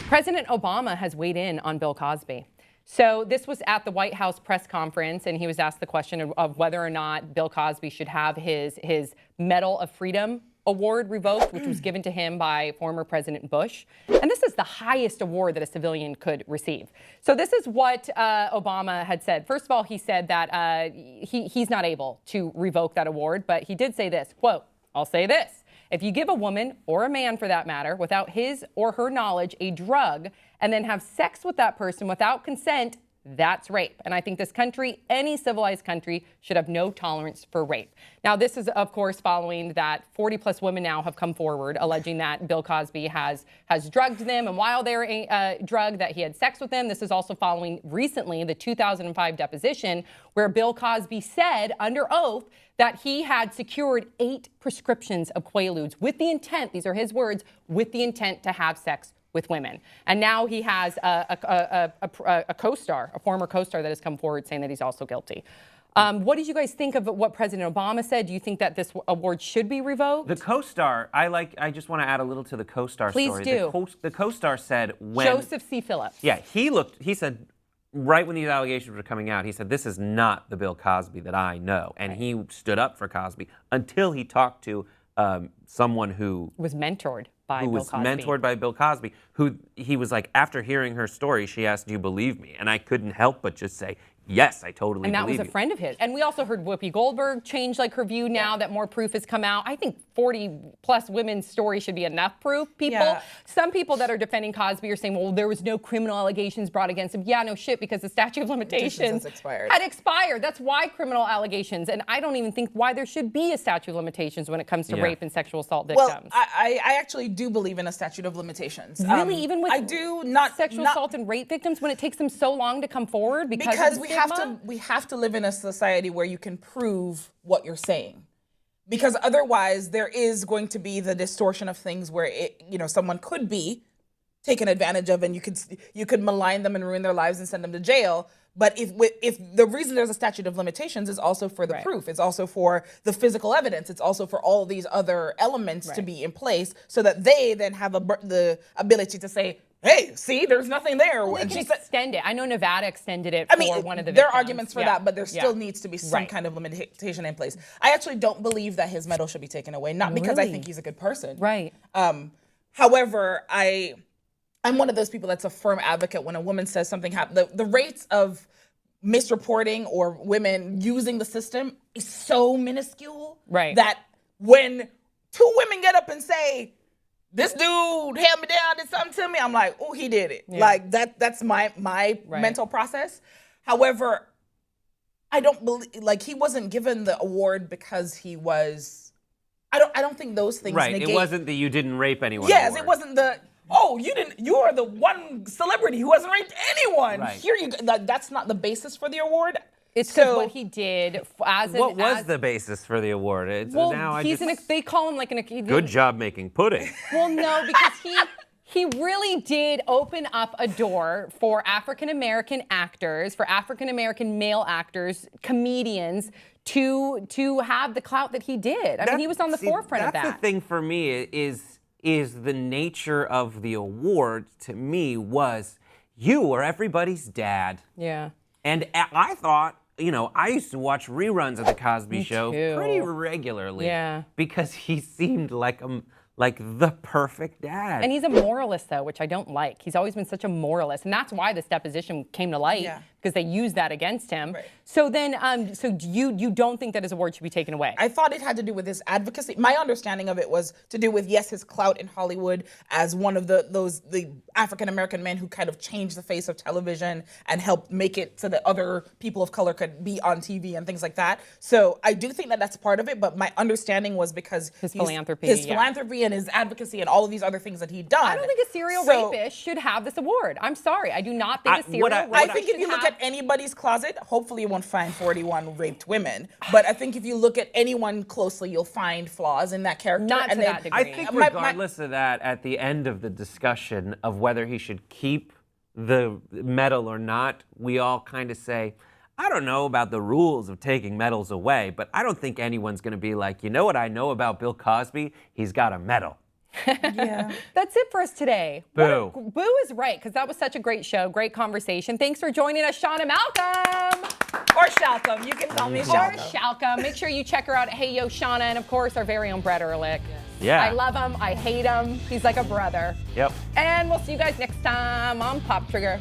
President Obama has weighed in on Bill Cosby. So this was at the White House press conference, and he was asked the question of whether or not Bill Cosby should have his Medal of Freedom award revoked, which was given to him by former President Bush. And this is the highest award that a civilian could receive. So this is what Obama had said. First of all, he said that he's not able to revoke that award, but he did say this, quote, "I'll say this. If you give a woman, or a man for that matter, without his or her knowledge, a drug, and then have sex with that person without consent, that's rape." And I think this country, any civilized country, should have no tolerance for rape. Now, this is, of course, following that 40-plus women now have come forward alleging that Bill Cosby has drugged them, and while they were drugged, that he had sex with them. This is also following recently the 2005 deposition where Bill Cosby said under oath that he had secured 8 prescriptions of Quaaludes with the intent, these are his words, with the intent to have sex with women. And now he has a co-star, a former co-star that has come forward saying that he's also guilty. What did you guys think of what President Obama said? Do you think that this award should be revoked? The co-star, I just want to add a little to the co-star story. Please do. The co-star said when... Joseph C. Phillips. Yeah, he said, right when these allegations were coming out, he said, "This is not the Bill Cosby that I know." And he stood up for Cosby until he talked to someone who... was mentored by Bill Cosby. mentored by Bill Cosby, who he was like, after hearing her story, she asked, "Do you believe me?" And I couldn't help but just say, "Yes, I totally believe you." And that was a friend of his. And we also heard Whoopi Goldberg change her view now that more proof has come out. I think 40-plus women's story should be enough proof, people. Yeah. Some people that are defending Cosby are saying, well, there was no criminal allegations brought against him. Yeah, no shit, because the statute of limitations had expired. That's why criminal allegations. And I don't even think why there should be a statute of limitations when it comes to rape and sexual assault victims. Well, I actually do believe in a statute of limitations. Really? Even with sexual not, assault and rape victims, when it takes them so long to come forward because we have to live in a society where you can prove what you're saying, because otherwise there is going to be the distortion of things where someone could be taken advantage of, and you could malign them and ruin their lives and send them to jail. But if the reason there's a statute of limitations is also for the proof, it's also for the physical evidence, it's also for all these other elements to be in place, so that they then have the ability to say, "Hey, see, there's nothing there." Well, and she extend it. I know Nevada extended it for one of the victims. There are arguments for that, but there still needs to be some kind of limitation in place. I actually don't believe that his medal should be taken away, not because I think he's a good person. Right. However, I'm one of those people that's a firm advocate when a woman says something happened. The rates of misreporting or women using the system is so minuscule that when 2 women get up and say, "This dude held me down, did something to me," I'm like, "Oh, he did it." Yeah. Like that's my mental process. However, I don't believe he wasn't given the award because he was. I don't think those things negate. It wasn't the "you didn't rape anyone" Yes, award. It wasn't the you are the one celebrity who hasn't raped anyone. Right. Here you go. That's not the basis for the award. It's because what he did What was the basis for the award? They call him like an... Good job making pudding. Well, no, because he really did open up a door for African-American actors, for African-American male actors, comedians, to have the clout that he did. I mean, he was on the forefront of that. That's the thing for me is the nature of the award, to me, was you were everybody's dad. Yeah. And I thought, I used to watch reruns of The Cosby Show pretty regularly. Yeah. Because he seemed like the perfect dad. And he's a moralist, though, which I don't like. He's always been such a moralist. And that's why this deposition came to light, because they used that against him. Right. So then, so you don't think that his award should be taken away? I thought it had to do with his advocacy. My understanding of it was to do with, yes, his clout in Hollywood as one of the African-American men who kind of changed the face of television and helped make it so that other people of color could be on TV and things like that. So I do think that that's part of it, but my understanding was because his philanthropy and his advocacy and all of these other things that he'd done. I don't think a serial rapist should have this award. I'm sorry. I do not think a serial rapist I think if you look at anybody's closet, hopefully you won't find 41 raped women. But I think if you look at anyone closely, you'll find flaws in that character. Not to that degree. I think regardless of that, at the end of the discussion of whether he should keep the medal or not, we all kind of say, I don't know about the rules of taking medals away, but I don't think anyone's going to be like, you know what I know about Bill Cosby? He's got a medal. Yeah. That's it for us today. Boo. Boo is right, because that was such a great show, great conversation. Thanks for joining us, Shanna Malcolm. Or Shalcom. You can call me Or Shalcom. Shalka. Make sure you check her out at Hey Yo Shauna, and of course our very own Brett Erlich. Yeah. I love him. I hate him. He's like a brother. Yep. And we'll see you guys next time on Pop Trigger.